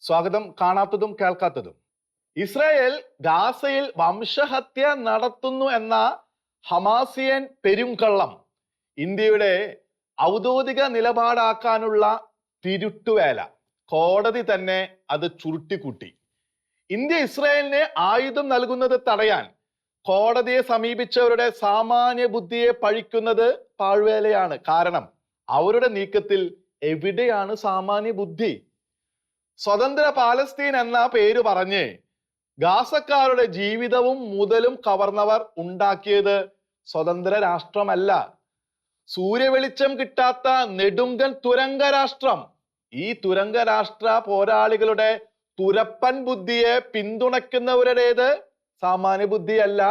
സ്വാഗതം. കാണാത്തതും കേൾക്കാത്തതും. ഇസ്രായേൽ ഗാസയിൽ വംശഹത്യ നടത്തുന്നു എന്ന ഹമാസിയൻ പെരുംകള്ളം ഇന്ത്യയുടെ ഔദ്യോഗിക നിലപാടാക്കാനുള്ള തിരുട്ടുവേല കോടതി തന്നെ അത് ചുരുട്ടിക്കൂട്ടി. ഇന്ത്യ ഇസ്രായേലിന് ആയുധം നൽകുന്നത് തടയാൻ കോടതിയെ സമീപിച്ചവരുടെ സാമാന്യ ബുദ്ധിയെ പഴിക്കുന്നത് പാഴ്വേലയാണ്. കാരണം അവരുടെ നീക്കത്തിൽ എവിടെയാണ് സാമാന്യ ബുദ്ധി? സ്വതന്ത്ര പാലസ്തീൻ എന്ന പേര് പറഞ്ഞ് ഗാസക്കാരുടെ ജീവിതവും മുതലും കവർന്നവർ ഉണ്ടാക്കിയത് സ്വതന്ത്ര രാഷ്ട്രമല്ല, സൂര്യവെളിച്ചം കിട്ടാത്ത നെടുങ്കൻ തുരങ്ക രാഷ്ട്രം. ഈ തുരങ്ക രാഷ്ട്ര പോരാളികളുടെ തുരപ്പൻ ബുദ്ധിയെ പിന്തുണയ്ക്കുന്നവരുടേത് സാമാന്യ ബുദ്ധിയല്ല,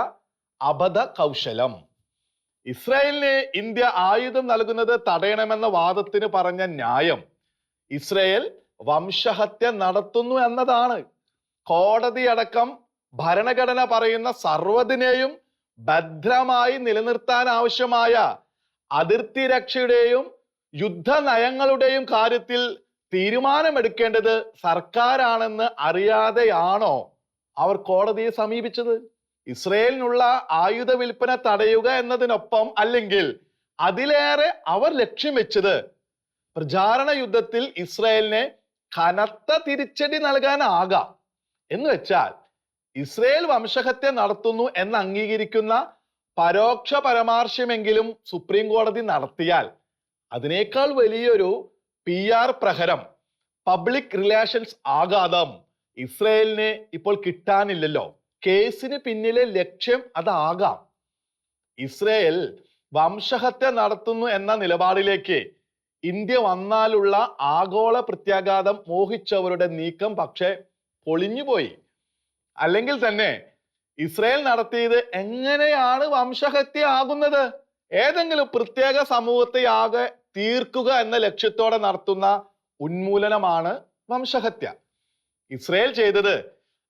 അബദ്ധ കൗശലം. ഇസ്രായേലിന് ഇന്ത്യ ആയുധം നൽകുന്നത് തടയണമെന്ന വാദത്തിന് പറഞ്ഞ ന്യായം ഇസ്രായേൽ വംശഹത്യ നടത്തുന്നു എന്നതാണ്. കോടതിയടക്കം ഭരണഘടന പറയുന്ന സർവ്വതിനെയും ഭദ്രമായി നിലനിർത്താൻ ആവശ്യമായ അതിർത്തി രക്ഷയുടെയും യുദ്ധ നയങ്ങളുടെയും കാര്യത്തിൽ തീരുമാനമെടുക്കേണ്ടത് സർക്കാരാണെന്ന് അറിയാതെയാണോ അവർ കോടതിയെ സമീപിച്ചത്? ഇസ്രയേലിനുള്ള ആയുധ വിൽപ്പന തടയുക എന്നതിനൊപ്പം അല്ലെങ്കിൽ അതിലേറെ അവർ ലക്ഷ്യം വെച്ചത് പ്രചാരണ യുദ്ധത്തിൽ ഇസ്രയേലിനെ കനത്ത തിരിച്ചടി നൽകാനാകാം. എന്ന് വെച്ചാൽ ഇസ്രയേൽ വംശഹത്യ നടത്തുന്നു എന്ന് അംഗീകരിക്കുന്ന പരോക്ഷ പരാമർശമെങ്കിലും സുപ്രീം കോടതി നടത്തിയാൽ അതിനേക്കാൾ വലിയൊരു PR പ്രഹരം, പബ്ലിക് റിലേഷൻസ് ആഘാതം ഇസ്രയേലിന് ഇപ്പോൾ കിട്ടാനില്ലല്ലോ. കേസിന് പിന്നിലെ ലക്ഷ്യം അതാകാം. ഇസ്രയേൽ വംശഹത്യ നടത്തുന്നു എന്ന നിലപാടിലേക്ക് ഇന്ത്യ വന്നാലുള്ള ആഗോള പ്രത്യാഘാതം മോഹിച്ചവരുടെ നീക്കം പക്ഷെ പൊളിഞ്ഞുപോയി. അല്ലെങ്കിൽ തന്നെ ഇസ്രയേൽ നടത്തിയത് എങ്ങനെയാണ് വംശഹത്യ ആകുന്നത്? ഏതെങ്കിലും പ്രത്യേക സമൂഹത്തെ ആകെ തീർക്കുക എന്ന ലക്ഷ്യത്തോടെ നടത്തുന്ന ഉന്മൂലനമാണ് വംശഹത്യ. ഇസ്രയേൽ ചെയ്തത്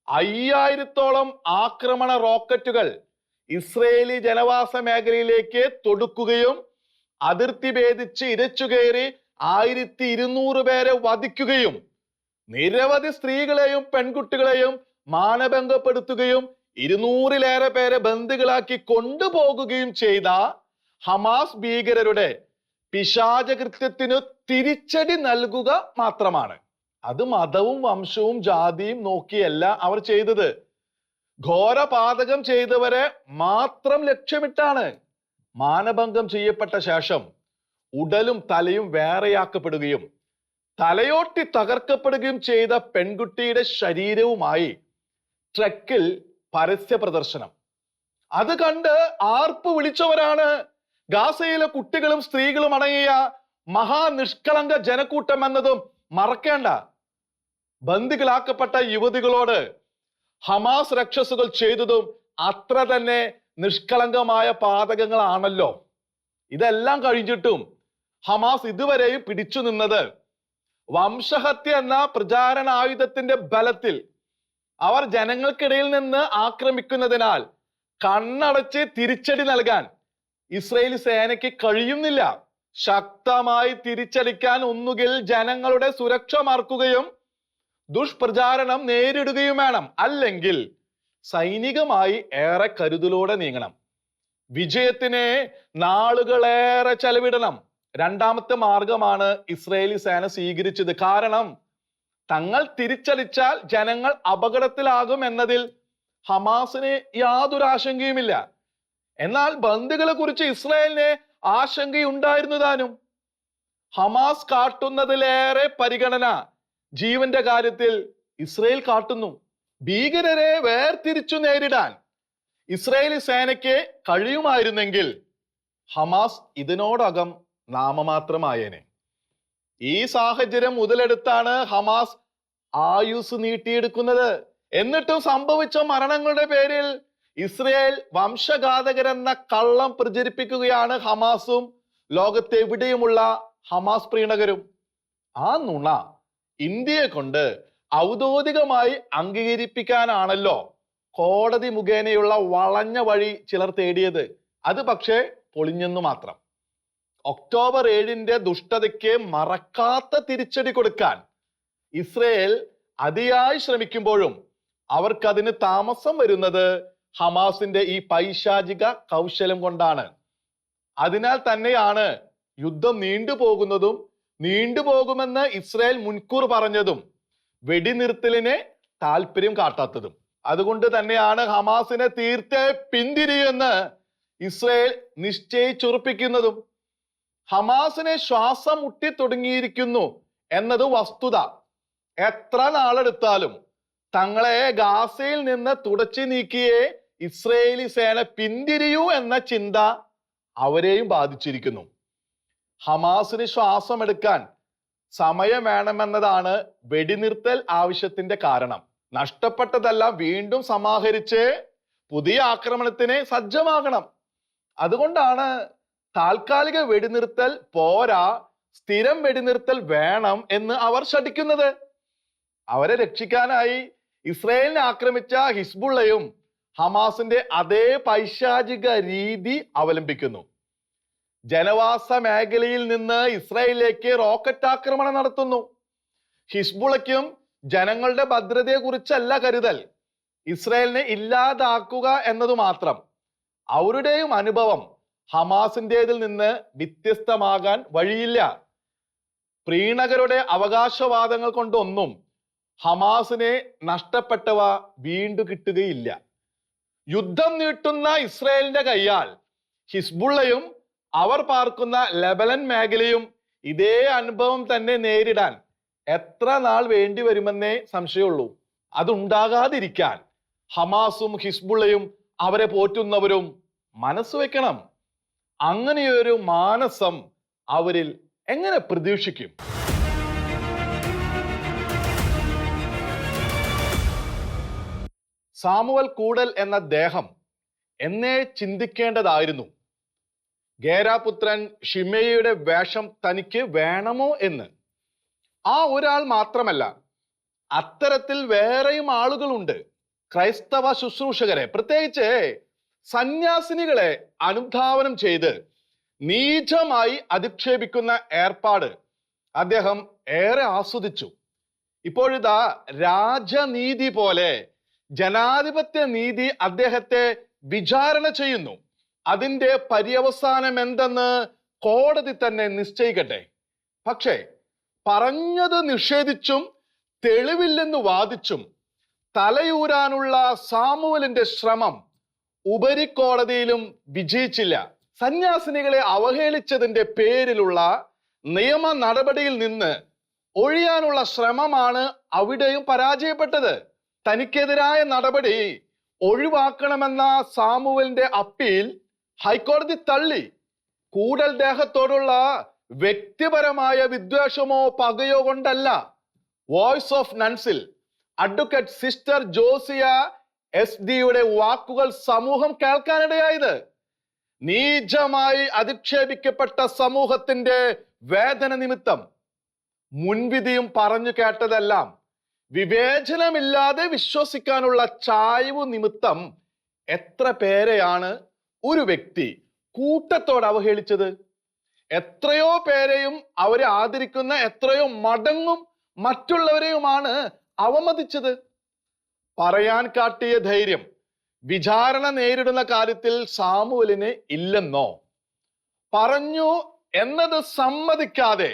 5000-ഓളം ആക്രമണ റോക്കറ്റുകൾ ഇസ്രയേലി ജനവാസ മേഖലയിലേക്ക് തൊടുക്കുകയും അതിർത്തി ഭേദിച്ച് ഇരച്ചുകയറി 1200 പേരെ വധിക്കുകയും നിരവധി സ്ത്രീകളെയും പെൺകുട്ടികളെയും മാനഭംഗപ്പെടുത്തുകയും 200-ലേറെ പേരെ ബന്ദികളാക്കി കൊണ്ടുപോകുകയും ചെയ്ത ഹമാസ് ഭീകരരുടെ പിശാചകൃത്യത്തിനു തിരിച്ചടി നൽകുക മാത്രമാണ്. അത് മതവും വംശവും ജാതിയും നോക്കിയല്ല അവർ ചെയ്തത്. ഘോരപാതകം ചെയ്തവരെ മാത്രം ലക്ഷ്യമിട്ടാണ്. മാനഭംഗം ചെയ്യപ്പെട്ട ശേഷം ഉടലും തലയും വേറെയാക്കപ്പെടുകയും തലയോട്ടി തകർക്കപ്പെടുകയും ചെയ്ത പെൺകുട്ടിയുടെ ശരീരവുമായി ട്രക്കിൽ പരസ്യ പ്രദർശനം. അത് കണ്ട് ആർപ്പ് വിളിച്ചവരാണ് ഗാസയിലെ കുട്ടികളും സ്ത്രീകളും അടങ്ങിയ മഹാനിഷ്കളങ്ക ജനക്കൂട്ടം എന്നതും മറക്കേണ്ട. ബന്ദികളാക്കപ്പെട്ട യുവതികളോട് ഹമാസ് രക്ഷസുകൾ ചെയ്തതും അത്ര തന്നെ നിഷ്കളങ്കമായ പാതകങ്ങളാണല്ലോ. ഇതെല്ലാം കഴിഞ്ഞിട്ടും ഹമാസ് ഇതുവരെയും പിടിച്ചു നിന്നത് വംശഹത്യ എന്ന പ്രചാരണ ആയുധത്തിന്റെ ബലത്തിൽ. അവർ ജനങ്ങൾക്കിടയിൽ നിന്ന് ആക്രമിക്കുന്നതിനാൽ കണ്ണടച്ച് തിരിച്ചടി നൽകാൻ ഇസ്രയേലി സേനയ്ക്ക് കഴിയുന്നില്ല. ശക്തമായി തിരിച്ചടിക്കാൻ ഒന്നുകിൽ ജനങ്ങളുടെ സുരക്ഷ മറക്കുകയും ദുഷ്പ്രചാരണം നേരിടുകയും വേണം, അല്ലെങ്കിൽ സൈനികമായി ഏറെ കരുതലോടെ നീങ്ങണം. വിജയത്തിന് നാളുകളേറെ ചെലവിടണം. രണ്ടാമത്തെ മാർഗമാണ് ഇസ്രയേലി സേന സ്വീകരിച്ചത്. കാരണം തങ്ങൾ തിരിച്ചടിച്ചാൽ ജനങ്ങൾ അപകടത്തിലാകും എന്നതിൽ ഹമാസിന് യാതൊരു ആശങ്കയുമില്ല. എന്നാൽ ബന്ദികളെ കുറിച്ച് ഇസ്രായേലിന് ആശങ്കയുണ്ടായിരുന്നു താനും. ഹമാസ് കാട്ടുന്നതിലേറെ പരിഗണന ജീവന്റെ കാര്യത്തിൽ ഇസ്രയേൽ കാട്ടുന്നു. ഭീകരരെ വേർതിരിച്ചു നേരിടാൻ ഇസ്രായേലി സേനയ്ക്ക് കഴിയുമായിരുന്നെങ്കിൽ ഹമാസ് ഇതിനോടകം നാമമാത്രമായേനെ. ഈ സാഹചര്യം മുതലെടുത്താണ് ഹമാസ് ആയുസ് നീട്ടിയെടുക്കുന്നത്. എന്നിട്ടും സംഭവിച്ച മരണങ്ങളുടെ പേരിൽ ഇസ്രയേൽ വംശഘാതകരെന്ന കള്ളം പ്രചരിപ്പിക്കുകയാണ് ഹമാസും ലോകത്തെവിടെയുമുള്ള ഹമാസ് പ്രീണകരും. ആ നുണ ഇന്ത്യയെ കൊണ്ട് ഔദ്യോഗികമായി അംഗീകരിപ്പിക്കാനാണല്ലോ കോടതി മുഖേനയുള്ള വളഞ്ഞ വഴി ചിലർ തേടിയത്. അത് പക്ഷേ പൊളിഞ്ഞെന്നു മാത്രം. ഒക്ടോബർ 7-ന്റെ ദുഷ്ടതയ്ക്ക് മറക്കാത്ത തിരിച്ചടി കൊടുക്കാൻ ഇസ്രയേൽ അതിയായി ശ്രമിക്കുമ്പോഴും അവർക്കതിന് താമസം വരുന്നത് ഹമാസിന്റെ ഈ പൈശാചിക കൗശലം കൊണ്ടാണ്. അതിനാൽ തന്നെയാണ് യുദ്ധം നീണ്ടുപോകുന്നതും നീണ്ടുപോകുമെന്ന് ഇസ്രായേൽ മുൻകൂർ പറഞ്ഞതും വെടിനിർത്തലിനെ താല്പര്യം കാട്ടാത്തതും. അതുകൊണ്ട് തന്നെയാണ് ഹമാസിനെ തീർത്തേ പിന്തിരിയെന്ന് ഇസ്രായേൽ നിശ്ചയിച്ചുറപ്പിക്കുന്നതും. ഹമാസിനെ ശ്വാസം മുട്ടി തുടങ്ങിയിരിക്കുന്നു എന്നത് വസ്തുത. എത്ര നാളെടുത്താലും തങ്ങളെ ഗാസയിൽ നിന്ന് തുടച്ചു നീക്കിയേ ഇസ്രയേലി സേന പിന്തിരിയൂ എന്ന ചിന്ത അവരെയും ബാധിച്ചിരിക്കുന്നു. ഹമാസിന് ശ്വാസമെടുക്കാൻ സമയം വേണമെന്നതാണ് വെടിനിർത്തൽ ആവശ്യത്തിന്റെ കാരണം. നഷ്ടപ്പെട്ടതെല്ലാം വീണ്ടും സമാഹരിച്ച് പുതിയ ആക്രമണത്തിന് സജ്ജമാകണം. അതുകൊണ്ടാണ് താൽക്കാലിക വെടിനിർത്തൽ പോരാ, സ്ഥിരം വെടിനിർത്തൽ വേണം എന്ന് അവർ ശഠിക്കുന്നത്. അവരെ രക്ഷിക്കാനായി ഇസ്രായേലിനെ ആക്രമിച്ച ഹിസ്ബുള്ളയും ഹമാസിന്റെ അതേ പൈശാചിക രീതി അവലംബിക്കുന്നു. ജനവാസ മേഖലയിൽ നിന്ന് ഇസ്രായേലിലേക്ക് റോക്കറ്റ് ആക്രമണം നടത്തുന്നു. ഹിസ്ബുള്ളയ്ക്കും ജനങ്ങളുടെ ഭദ്രതയെ കുറിച്ചല്ല കരുതൽ, ഇസ്രായേലിനെ ഇല്ലാതാക്കുക എന്നതു മാത്രം. അവരുടെയും അനുഭവം ഹമാസിൻ്റെതിൽ നിന്ന് വ്യത്യസ്തമാകാൻ വഴിയില്ല. പ്രീണകരുടെ അവകാശവാദങ്ങൾ കൊണ്ടൊന്നും ഹമാസിനെ നഷ്ടപ്പെട്ടവ വീണ്ടു കിട്ടുകയില്ല. യുദ്ധം നീട്ടുന്ന ഇസ്രായേലിന്റെ കയ്യാൽ ഹിസ്ബുള്ളയും അവർ പാർക്കുന്ന ലെബനൻ മേഖലയും ഇതേ അനുഭവം തന്നെ നേരിടാൻ എത്ര നാൾ വേണ്ടി വരുമെന്നേ സംശയമുള്ളൂ. അതുണ്ടാകാതിരിക്കാൻ ഹമാസും ഹിസ്ബുള്ളയും അവരെ പോറ്റുന്നവരും മനസ്സ് വെക്കണം. അങ്ങനെയൊരു മാനസം അവരിൽ എങ്ങനെ പ്രതീക്ഷിക്കും? സാമുവൽ കൂടൽ എന്ന ദേഹം എന്നേ ചിന്തിക്കേണ്ടതായിരുന്നു. ഗേരാപുത്രൻ ഷിമെയിയുടെ വേഷം തനിക്ക് വേണമോ എന്ന്. ആ ഒരാൾ മാത്രമല്ല, അത്തരത്തിൽ വേറെയും ആളുകളുണ്ട്. ക്രൈസ്തവ ശുശ്രൂഷകരെ, പ്രത്യേകിച്ച് സന്യാസിനികളെ അനുധാവനം ചെയ്ത് നീചമായി അധിക്ഷേപിക്കുന്ന ഏർപ്പാട് അദ്ദേഹം ഏറെ ആസ്വദിച്ചു. ഇപ്പോഴിതാ രാജനീതി പോലെ ജനാധിപത്യ നീതി അദ്ദേഹത്തെ വിചാരണ ചെയ്യുന്നു. അതിന്റെ പര്യവസാനം എന്തെന്ന് കോടതി തന്നെ നിശ്ചയിക്കട്ടെ. പക്ഷേ പറഞ്ഞത് നിഷേധിച്ചും തെളിവില്ലെന്ന് വാദിച്ചും തലയൂരാനുള്ള സാമുവലിന്റെ ശ്രമം ഉപരിക്കോടതിയിലും വിജയിച്ചില്ല. സന്യാസിനികളെ അവഹേളിച്ചതിന്റെ പേരിലുള്ള നിയമ നടപടിയിൽ നിന്ന് ഒഴിയാനുള്ള ശ്രമമാണ് അവിടെയും പരാജയപ്പെട്ടത്. തനിക്കെതിരായ നടപടി ഒഴിവാക്കണമെന്ന സാമുവലിന്റെ അപ്പീൽ ഹൈക്കോടതി തള്ളി. കൂടൽ ദേഹത്തോടുള്ള വ്യക്തിപരമായ വിദ്വേഷമോ പകയോ കൊണ്ടല്ല, വോയിസ് ഓഫ് നൺസിൽ അഡ്വക്കേറ്റ് സിസ്റ്റർ ജോസിയ SD-യുടെ വാക്കുകൾ സമൂഹം കേൾക്കാനിടയായത്. നീചമായി അധിക്ഷേപിക്കപ്പെട്ട സമൂഹത്തിന്റെ വേദന നിമിത്തം മുൻവിധിയും പറഞ്ഞു കേട്ടതെല്ലാം വിവേചനമില്ലാതെ വിശ്വസിക്കാനുള്ള ചായ്വ് നിമിത്തം എത്ര പേരെയാണ് ഒരു വ്യക്തി കൂട്ടത്തോടെ അവഹേളിച്ചത്? എത്രയോ പേരെയും അവരെ ആദരിക്കുന്ന എത്രയോ മടങ്ങും മറ്റുള്ളവരെയുമാണ് അവമതിച്ചത്. പറയാൻ കാട്ടിയ ധൈര്യം വിചാരണ നേരിടുന്ന കാര്യത്തിൽ സാമുവലിന് ഇല്ലെന്നോ? പറഞ്ഞു എന്നത് സമ്മതിക്കാതെ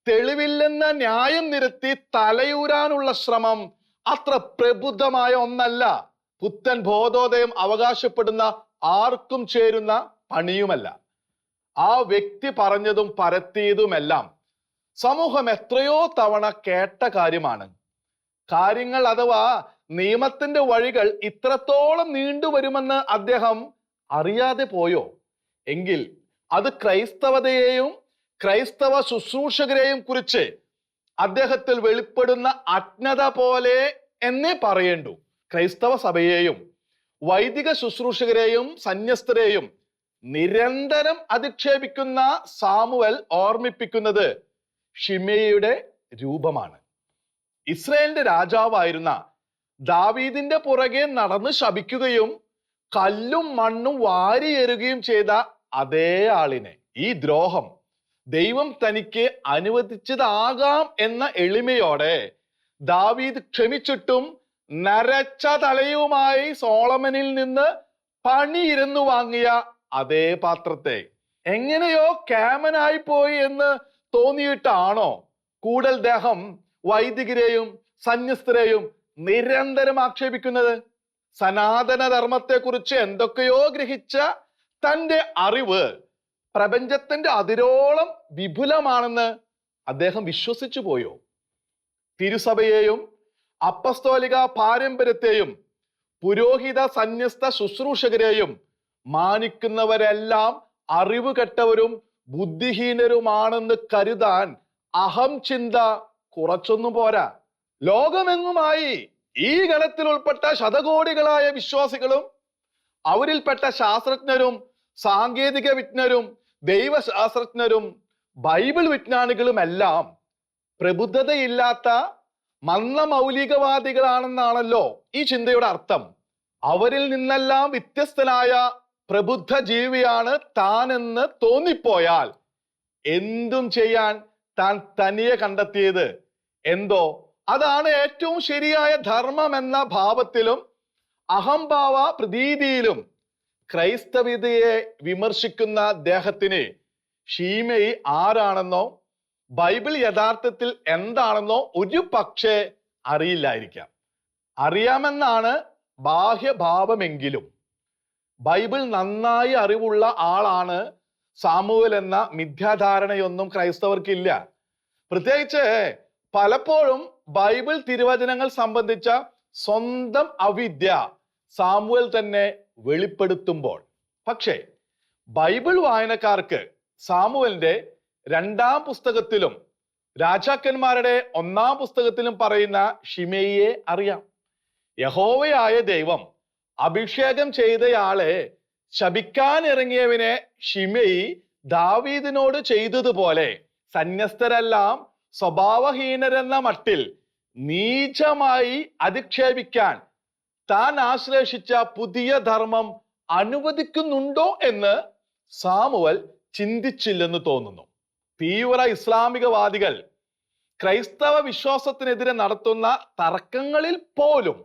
തെളിവില്ലെന്ന ന്യായം നിരത്തി തലയൂരാനുള്ള ശ്രമം അത്ര പ്രബുദ്ധമായ ഒന്നല്ല. പുത്തൻ ബോധോദയം അവകാശപ്പെടുന്ന ആർക്കും ചേരുന്ന പണിയുമല്ല. ആ വ്യക്തി പറഞ്ഞതും പരത്തിയതുമെല്ലാം സമൂഹം എത്രയോ തവണ കേട്ട കാര്യമാണ്. കാര്യങ്ങൾ അഥവാ നിയമത്തിന്റെ വഴികൾ ഇത്രത്തോളം നീണ്ടുവരുമെന്ന് അദ്ദേഹം അറിയാതെ പോയോ? എങ്കിൽ അത് ക്രൈസ്തവതയെയും ക്രൈസ്തവ ശുശ്രൂഷകരെയും കുറിച്ച് അദ്ദേഹത്തിൽ വെളിപ്പെടുന്ന അജ്ഞത പോലെ എന്നേ പറയേണ്ടു. ക്രൈസ്തവ സഭയെയും വൈദിക ശുശ്രൂഷകരെയും സന്യസ്തരെയും നിരന്തരം അധിക്ഷേപിക്കുന്ന സാമുവൽ ഓർമ്മിപ്പിക്കുന്നത് ഷിമെയിയുടെ രൂപമാണ്. ഇസ്രായേലിന്റെ രാജാവായിരുന്ന ദാവീദിന്റെ പുറകെ നടന്ന് ശപിക്കുകയും കല്ലും മണ്ണും വാരിയെറുകയും ചെയ്ത അതേ ആളിനെ, ഈ ദ്രോഹം ദൈവം തനിക്ക് അനുവദിച്ചതാകാം എന്ന എളിമയോടെ ദാവീദ് ക്ഷമിച്ചിട്ടും നരച്ച തലയുമായി സോളമനിൽ നിന്ന് പണിയിരുന്നു വാങ്ങിയ അതേ പാത്രത്തെ എങ്ങനെയോ കേമനായി പോയി എന്ന് തോന്നിയിട്ടാണോ കൂടൽ ദേഹം വൈദികരെയും സന്യസ്തരെയും നിരന്തരം ആക്ഷേപിക്കുന്നത്? സനാതന ധർമ്മത്തെക്കുറിച്ച് എന്തൊക്കെയോ ഗ്രഹിച്ച തന്റെ അറിവ് പ്രപഞ്ചത്തിന്റെ അതിരോളം വിപുലമാണെന്ന് അദ്ദേഹം വിശ്വസിച്ചു പോയോ? തിരുസഭയെയും അപ്പസ്തോലിക പാരമ്പര്യത്തെയും പുരോഹിത സന്യസ്ത ശുശ്രൂഷകരെയും മാനിക്കുന്നവരെല്ലാം അറിവ് കെട്ടവരും ബുദ്ധിഹീനരുമാണെന്ന് കരുതാൻ അഹം ചിന്ത കുറച്ചൊന്നും പോരാ. ലോകമെങ്ങുമായി ഈ ഗണത്തിൽ ഉൾപ്പെട്ട ശതകോടികളായ വിശ്വാസികളും അവരിൽപ്പെട്ട ശാസ്ത്രജ്ഞരും സാങ്കേതിക വിജ്ഞരും ദൈവശാസ്ത്രജ്ഞരും ബൈബിൾ വിജ്ഞാനികളുമെല്ലാം പ്രബുദ്ധതയില്ലാത്ത മന്ദമൗലികവാദികളാണെന്നാണല്ലോ ഈ ചിന്തയുടെ അർത്ഥം. അവരിൽ നിന്നെല്ലാം വ്യത്യസ്തനായ പ്രബുദ്ധ ജീവിയാണ് താനെന്ന് തോന്നിപ്പോയാൽ എന്തും ചെയ്യാൻ താൻ തനിയെ കണ്ടെത്തിയത് എന്തോ അതാണ് ഏറ്റവും ശരിയായ ധർമ്മം എന്ന ഭാവത്തിലും അഹംഭാവ പ്രതീതിയിലും ക്രൈസ്തവതയെ വിമർശിക്കുന്ന അദ്ദേഹത്തിന് ഷീമയി ആരാണെന്നോ ബൈബിൾ യഥാർത്ഥത്തിൽ എന്താണെന്നോ ഒരു പക്ഷേ അറിയില്ലായിരിക്കാം. അറിയാമെന്നാണ് ബാഹ്യഭാവമെങ്കിലും ബൈബിൾ നന്നായി അറിവുള്ള ആളാണ് സാമുവേൽ എന്ന മിഥ്യാധാരണയൊന്നും ക്രൈസ്തവർക്കില്ല. പ്രത്യേകിച്ച് പലപ്പോഴും ബൈബിൾ തിരുവചനങ്ങൾ സംബന്ധിച്ച സ്വന്തം അവിദ്യ സാമുവേൽ തന്നെ വെളിപ്പെടുത്തുമ്പോൾ. പക്ഷേ ബൈബിൾ വായനക്കാർക്ക് സാമുവേലിന്റെ 2-ാം പുസ്തകത്തിലും രാജാക്കന്മാരുടെ 1-ാം പുസ്തകത്തിലും പറയുന്ന ഷിമെയിയെ അറിയാം. യഹോവയായ ദൈവം അഭിഷേകം ചെയ്തയാളെ ശപിക്കാൻ ഇറങ്ങിയവനെ ഷിമെയി ദാവീദിനോട് ചെയ്തതുപോലെ സന്യസ്തരെല്ലാം സ്വഭാവഹീനരെന്ന മട്ടിൽ നീചമായി അധിക്ഷേപിക്കാൻ താൻ ആശ്ലേഷിച്ച പുതിയ ധർമ്മം അനുവദിക്കുന്നുണ്ടോ എന്ന് സാമുവൽ ചിന്തിച്ചില്ലെന്ന് തോന്നുന്നു. തീവ്ര ഇസ്ലാമികവാദികൾ ക്രൈസ്തവ വിശ്വാസത്തിനെതിരെ നടത്തുന്ന തർക്കങ്ങളിൽ പോലും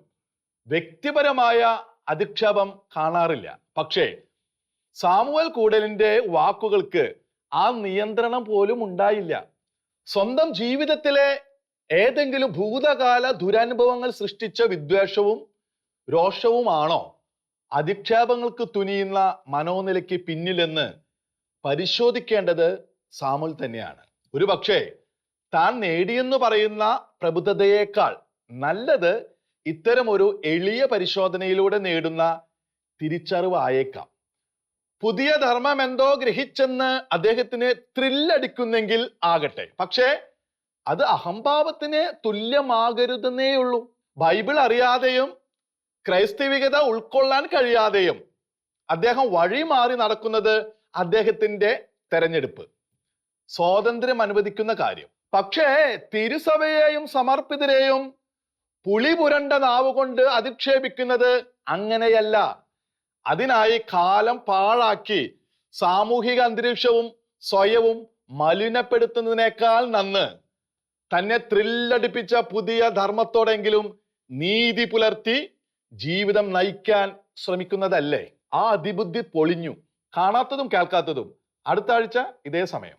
വ്യക്തിപരമായ അധിക്ഷേപം കാണാറില്ല. പക്ഷേ സാമുവൽ കൂടലിന്റെ വാക്കുകൾക്ക് ആ നിയന്ത്രണം പോലും ഉണ്ടായില്ല. സ്വന്തം ജീവിതത്തിലെ ഏതെങ്കിലും ഭൂതകാല ദുരനുഭവങ്ങൾ സൃഷ്ടിച്ച വിദ്വേഷവും രോഷവുമാണോ അധിക്ഷേപങ്ങൾക്ക് തുനിയുന്ന മനോനിലയ്ക്ക് പിന്നിലെന്ന് പരിശോധിക്കേണ്ടത് സാമുവൽ തന്നെയാണ്. ഒരു പക്ഷേ താൻ നേടിയെന്ന് പറയുന്ന പ്രബുദ്ധതയേക്കാൾ നല്ലത് ഇത്തരം ഒരു എളിയ പരിശോധനയിലൂടെ നേടുന്ന തിരിച്ചറിവായേക്കാം. പുതിയ ധർമ്മം എന്തോ ഗ്രഹിച്ചെന്ന് അദ്ദേഹത്തിന് ത്രില്ലടിക്കുന്നെങ്കിൽ ആകട്ടെ. പക്ഷേ അത് അഹംഭാവത്തിന് തുല്യമാകരുതെന്നേയുള്ളൂ. ബൈബിൾ അറിയാതെയും ക്രൈസ്തവികത ഉൾക്കൊള്ളാൻ കഴിയാതെയും അദ്ദേഹം വഴി മാറി നടക്കുന്നത് അദ്ദേഹത്തിന്റെ തെരഞ്ഞെടുപ്പ്, സ്വാതന്ത്ര്യം അനുവദിക്കുന്ന കാര്യം. പക്ഷേ തിരുസഭയെയും സമർപ്പിതരെയും പുളി പുരണ്ട നാവുകൊണ്ട് അധിക്ഷേപിക്കുന്നത് അങ്ങനെയല്ല. അതിനായി കാലം പാഴാക്കി സാമൂഹിക അന്തരീക്ഷവും സ്വയവും മലിനപ്പെടുത്തുന്നതിനേക്കാൾ നന്ന് തന്നെ ത്രില്ലടിപ്പിച്ച പുതിയ ധർമ്മത്തോടെങ്കിലും നീതി പുലർത്തി ജീവിതം നയിക്കാൻ ശ്രമിക്കുന്നതല്ലേ? ആ അതിബുദ്ധി പൊളിഞ്ഞു. കാണാത്തതും കേൾക്കാത്തതും അടുത്ത ആഴ്ച ഇതേ സമയം.